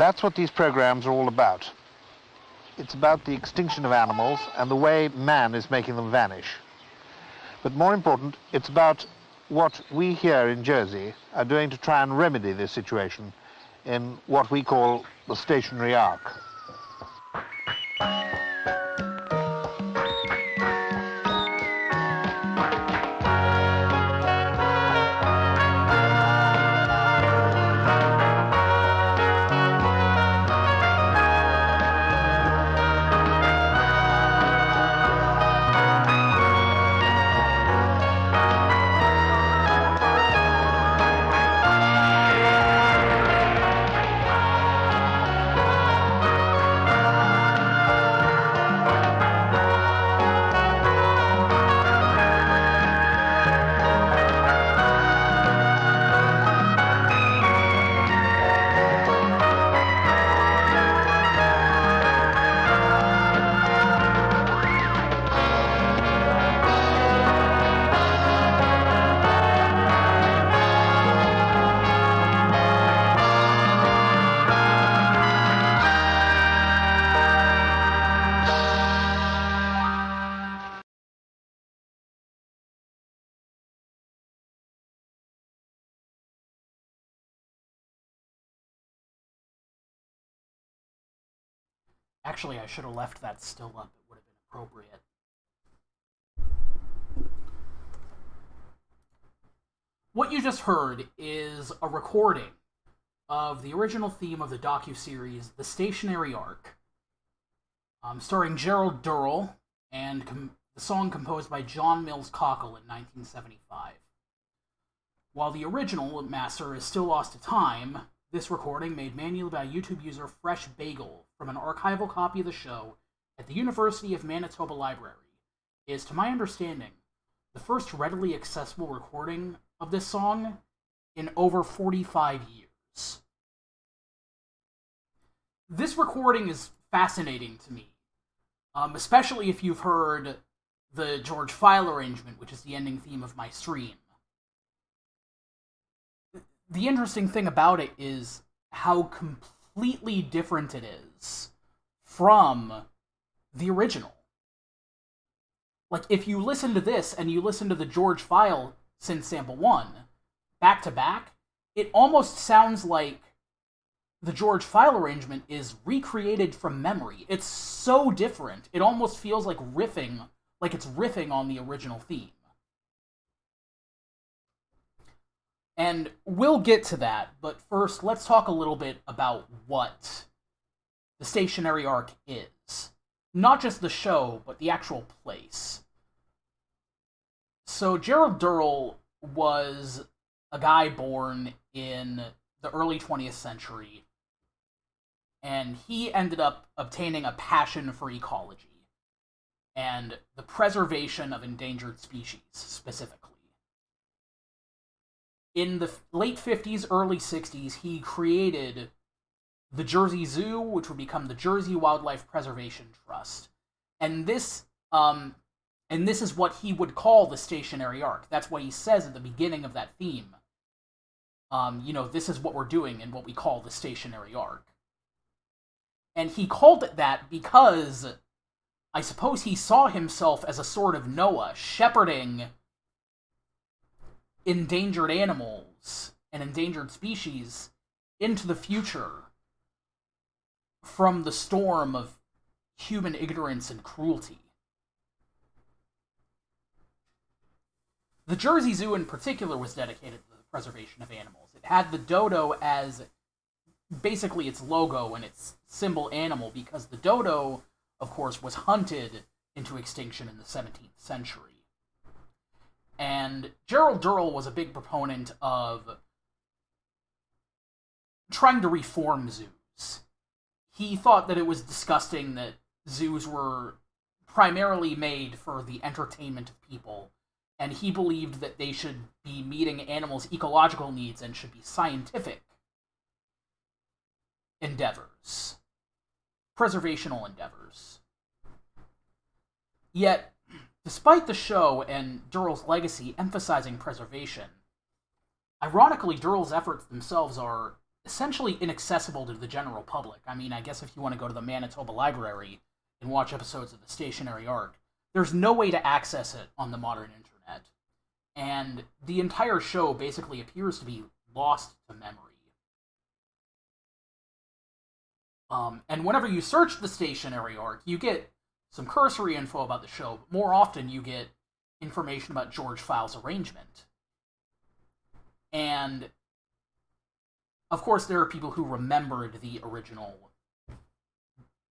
That's what these programs are all about. It's about the extinction of animals and the way man is making them vanish. But more important, it's about what we here in Jersey are doing to try and remedy this situation in what we call the stationary ark. Actually, I should have left that still up. It would have been appropriate. What you just heard is a recording of the original theme of the docuseries The Stationary Ark, starring Gerald Durrell, and the song composed by John Mills Cockle in 1975. While the original master is still lost to time, this recording, made manually by YouTube user Fresh Bagel from an archival copy of the show at the University of Manitoba Library, is, to my understanding, the first readily accessible recording of this song in over 45 years. This recording is fascinating to me, especially if you've heard the George File arrangement, which is the ending theme of my stream. The interesting thing about it is how completely different it is from the original. Like, if you listen to this and you listen to the George File Synth Sample 1, back to back, it almost sounds like the George File arrangement is recreated from memory. It's so different. It almost feels like it's riffing on the original theme. And we'll get to that, but first, let's talk a little bit about what the Stationary Ark is. Not just the show, but the actual place. So, Gerald Durrell was a guy born in the early 20th century, and he ended up obtaining a passion for ecology, and the preservation of endangered species, specifically. In the late 50s, early 60s, he created the Jersey Zoo, which would become the Jersey Wildlife Preservation Trust. And this is what he would call the Stationary Ark. That's what he says at the beginning of that theme. This is what we're doing and what we call the Stationary Ark. And he called it that because I suppose he saw himself as a sort of Noah, shepherding endangered animals and endangered species into the future from the storm of human ignorance and cruelty. The Jersey Zoo in particular was dedicated to the preservation of animals. It had the dodo as basically its logo and its symbol animal, because the dodo, of course, was hunted into extinction in the 17th century. And Gerald Durrell was a big proponent of trying to reform zoos. He thought that it was disgusting that zoos were primarily made for the entertainment of people, and he believed that they should be meeting animals' ecological needs and should be scientific endeavors, preservational endeavors. Yet, despite the show and Durrell's legacy emphasizing preservation, ironically, Durrell's efforts themselves are essentially inaccessible to the general public. I mean, I guess if you want to go to the Manitoba Library and watch episodes of the Stationary Arc, there's no way to access it on the modern internet. And the entire show basically appears to be lost to memory. And whenever you search the Stationary Arc, you get some cursory info about the show, but more often you get information about George Files' arrangement. And, of course, there are people who remembered the original,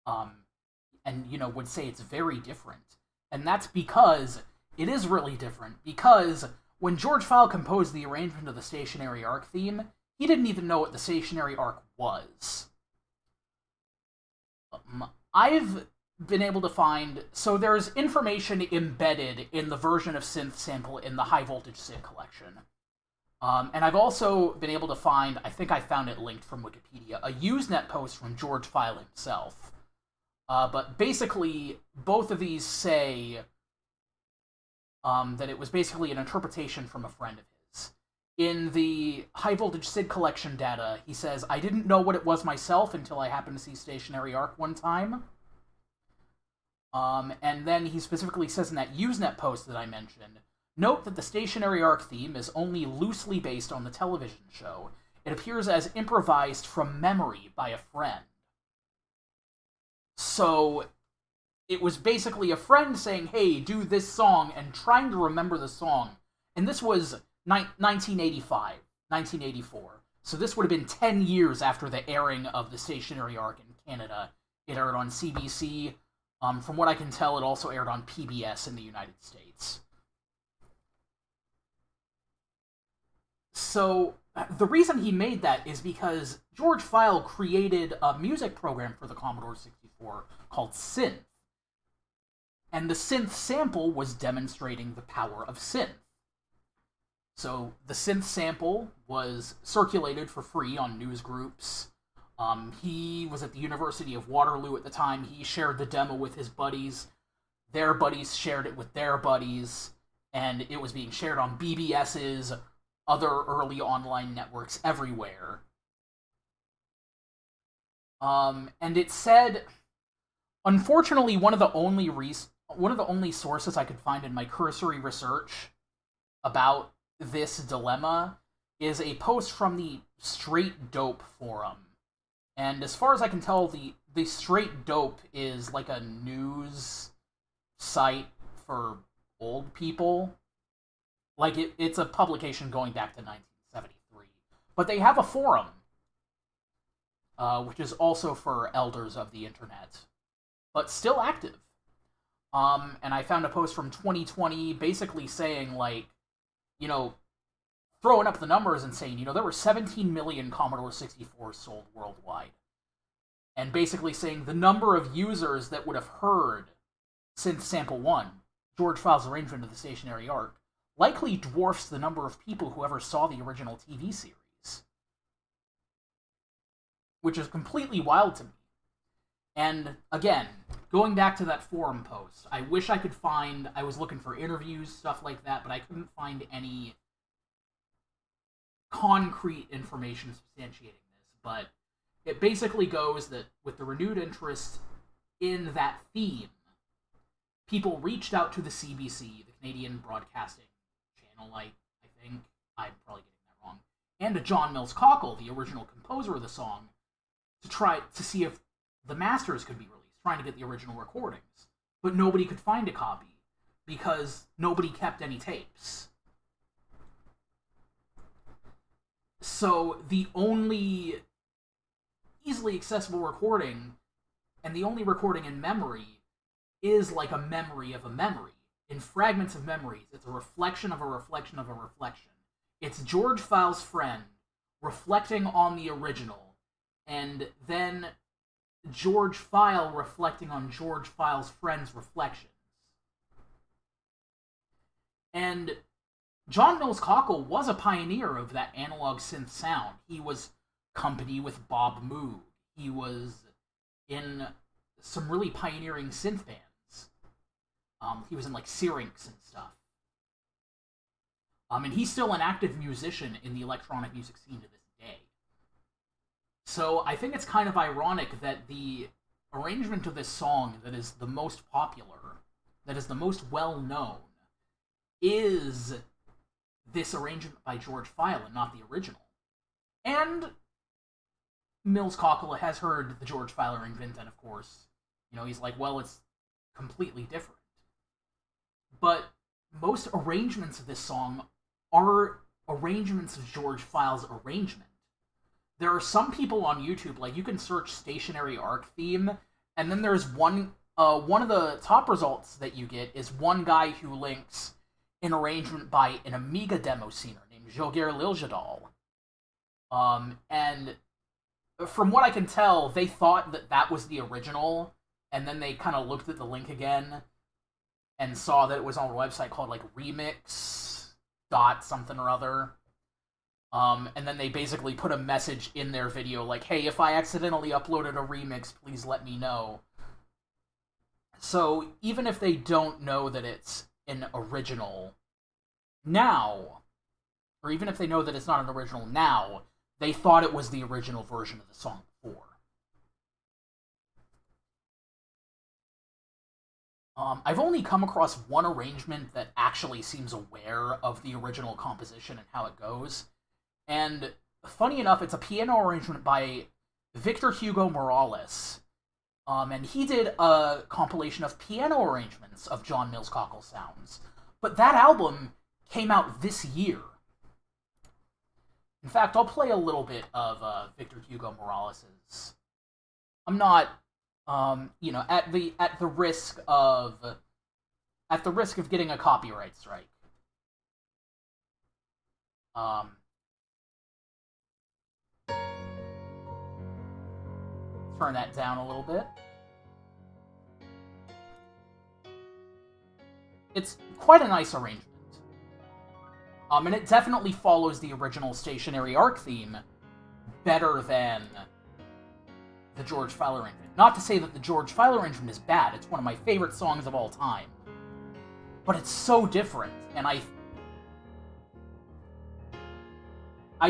and, would say it's very different. And that's because it is really different, because when George File composed the arrangement of the Stationary Arc theme, he didn't even know what the Stationary Arc was. I've been able to find... So there's information embedded in the version of Synth Sample in the High Voltage SID collection. And I've also been able to find, I think I found it linked from Wikipedia, a Usenet post from George File himself. But basically, both of these say that it was basically an interpretation from a friend of his. In the High Voltage SID collection data, he says, I didn't know what it was myself until I happened to see Stationary Arc one time. And then he specifically says in that Usenet post that I mentioned, note that the Stationary Arc theme is only loosely based on the television show. It appears as improvised from memory by a friend. So, it was basically a friend saying, hey, do this song, and trying to remember the song. And this was 1985, 1984. So this would have been 10 years after the airing of the Stationary Arc in Canada. It aired on CBC. From what I can tell, it also aired on PBS in the United States. So, the reason he made that is because George File created a music program for the Commodore 64 called Synth. And the Synth Sample was demonstrating the power of synth. So, the Synth Sample was circulated for free on news groups. He was at the University of Waterloo at the time. He shared the demo with his buddies. Their buddies shared it with their buddies. And it was being shared on BBS's, other early online networks everywhere. And it said, unfortunately, one of the only sources I could find in my cursory research about this dilemma is a post from the Straight Dope forum. And as far as I can tell, the Straight Dope is like a news site for old people. Like, it's a publication going back to 1973. But they have a forum, which is also for elders of the internet, but still active. And I found a post from 2020 basically saying, like, throwing up the numbers and saying, there were 17 million Commodore 64s sold worldwide. And basically saying the number of users that would have heard Synth Sample 1, George File's arrangement of the Stationary Arc, likely dwarfs the number of people who ever saw the original TV series. Which is completely wild to me. And, again, going back to that forum post, I wish I could find... I was looking for interviews, stuff like that, but I couldn't find any concrete information substantiating this. But it basically goes that with the renewed interest in that theme, people reached out to the CBC, the Canadian Broadcasting Channel, I think. I'm probably getting that wrong. And to John Mills Cockle, the original composer of the song, to try to see if the masters could be released, trying to get the original recordings. But nobody could find a copy, because nobody kept any tapes. So the only easily accessible recording, and the only recording in memory, is like a memory of a memory. In fragments of memories, it's a reflection of a reflection of a reflection. It's George File's friend reflecting on the original, and then George File reflecting on George File's friend's reflections. And John Mills Cockle was a pioneer of that analog synth sound. He was company with Bob Moog. He was in some really pioneering synth bands. He was in, like, Syrinx and stuff. And he's still an active musician in the electronic music scene to this day. So I think it's kind of ironic that the arrangement of this song that is the most popular, that is the most well-known, is this arrangement by George Filan, not the original. And Mills Cockle has heard the George Filan arrangement, and of course, he's like, well, it's completely different. But most arrangements of this song are arrangements of George Filan's arrangement. There are some people on YouTube, like, you can search Stationary Arc theme, and then there's one of the top results that you get is one guy who links an arrangement by an Amiga demo scener named Joguer Liljadal. And from what I can tell, they thought that was the original, and then they kind of looked at the link again and saw that it was on a website called, like, remix dot something or other. And then they basically put a message in their video like, hey, if I accidentally uploaded a remix, please let me know. So even if they don't know that it's an original now, or even if they know that it's not an original now, they thought it was the original version of the song before. I've only come across one arrangement that actually seems aware of the original composition and how it goes. And funny enough, it's a piano arrangement by Victor Hugo Morales. And he did a compilation of piano arrangements of John Mills Cockle sounds. But that album came out this year. In fact, I'll play a little bit of Victor Hugo Morales's. I'm not, at the risk of getting a copyright strike. Turn that down a little bit. It's quite a nice arrangement. And it definitely follows the original Stationary Arc theme better than the George Filan arrangement. Not to say that the George Filan arrangement is bad, it's one of my favorite songs of all time. But it's so different, and I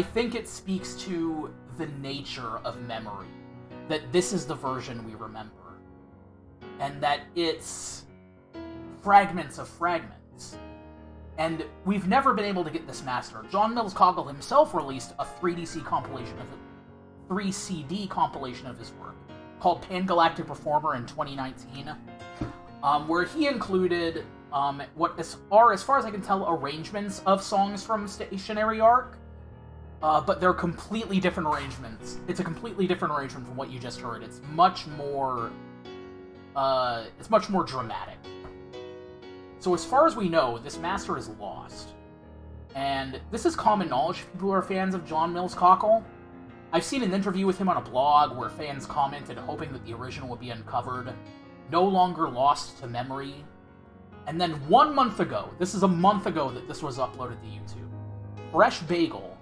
think it speaks to the nature of memory. That this is the version we remember. And that it's fragments of fragments. And we've never been able to get this mastered. John Mills Cockle himself released a 3CD compilation of his work called Pangalactic Performer in 2019, where he included what are, as far as I can tell, arrangements of songs from Stationary Arc. But they're completely different arrangements. It's a completely different arrangement from what you just heard. It's much more dramatic. So as far as we know, this master is lost. And this is common knowledge for people who are fans of John Mills Cockle. I've seen an interview with him on a blog where fans commented hoping that the original would be uncovered, no longer lost to memory. And then 1 month ago, this is a month ago that this was uploaded to YouTube, Fresh Bagel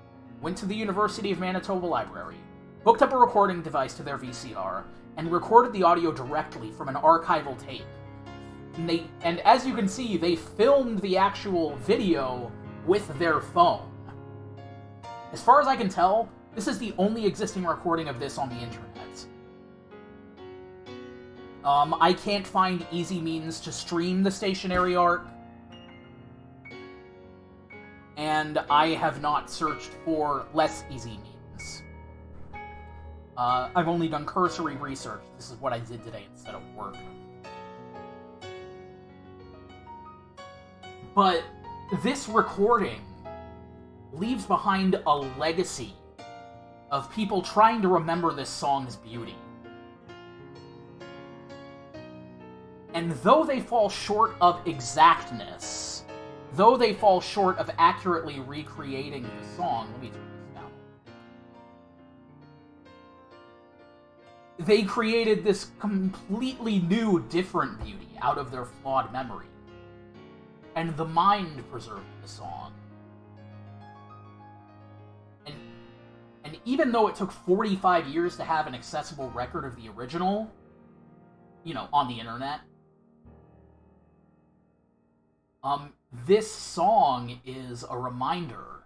went to the University of Manitoba Library, hooked up a recording device to their VCR, and recorded the audio directly from an archival tape. And as you can see, they filmed the actual video with their phone. As far as I can tell, this is the only existing recording of this on the internet. I can't find easy means to stream the Stationary Arc, and I have not searched for less easy means. I've only done cursory research. This is what I did today instead of work. But this recording leaves behind a legacy of people trying to remember this song's beauty. And though they fall short of exactness, though they fall short of accurately recreating the song, let me turn this down. They created this completely new, different beauty out of their flawed memory. And the mind preserved the song. And even though it took 45 years to have an accessible record of the original, on the internet, this song is a reminder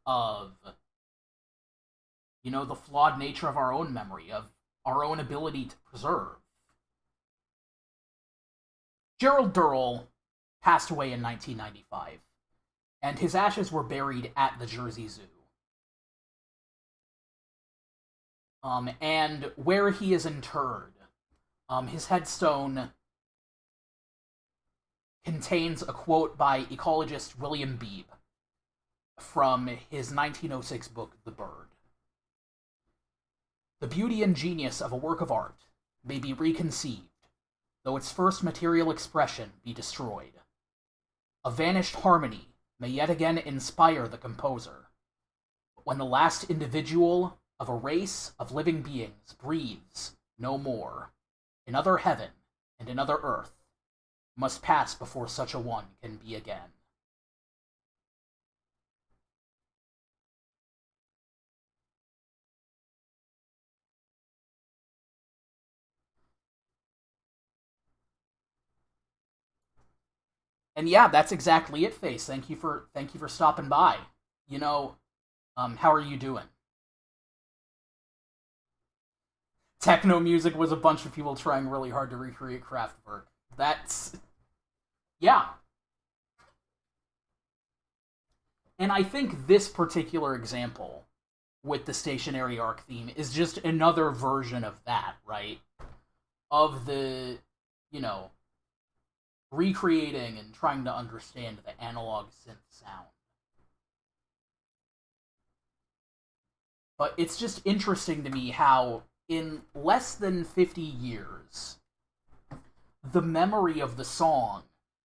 of the flawed nature of our own memory, of our own ability to preserve. Gerald Durrell passed away in 1995, and his ashes were buried at the Jersey Zoo. And where he is interred, his headstone contains a quote by ecologist William Beebe from his 1906 book, The Bird. The beauty and genius of a work of art may be reconceived, though its first material expression be destroyed. A vanished harmony may yet again inspire the composer, but when the last individual of a race of living beings breathes no more, another heaven and another earth must pass before such a one can be again. And yeah, that's exactly it, Face. Thank you for stopping by. How are you doing? Techno music was a bunch of people trying really hard to recreate Kraftwerk. That's yeah. And I think this particular example with the stationary arc theme is just another version of that, right? Of the, recreating and trying to understand the analog synth sound. But it's just interesting to me how, in less than 50 years, the memory of the song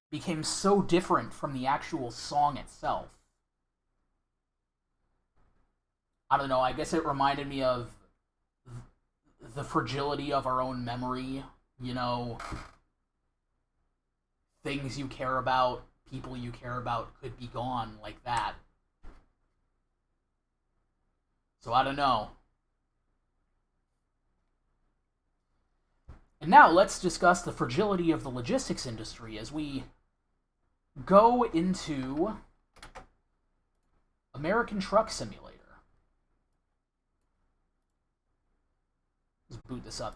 became so different from the actual song itself. I don't know, I guess it reminded me of the fragility of our own memory, things you care about, people you care about could be gone like that. So I don't know. And now let's discuss the fragility of the logistics industry as we go into American Truck Simulator. Let's boot this up here.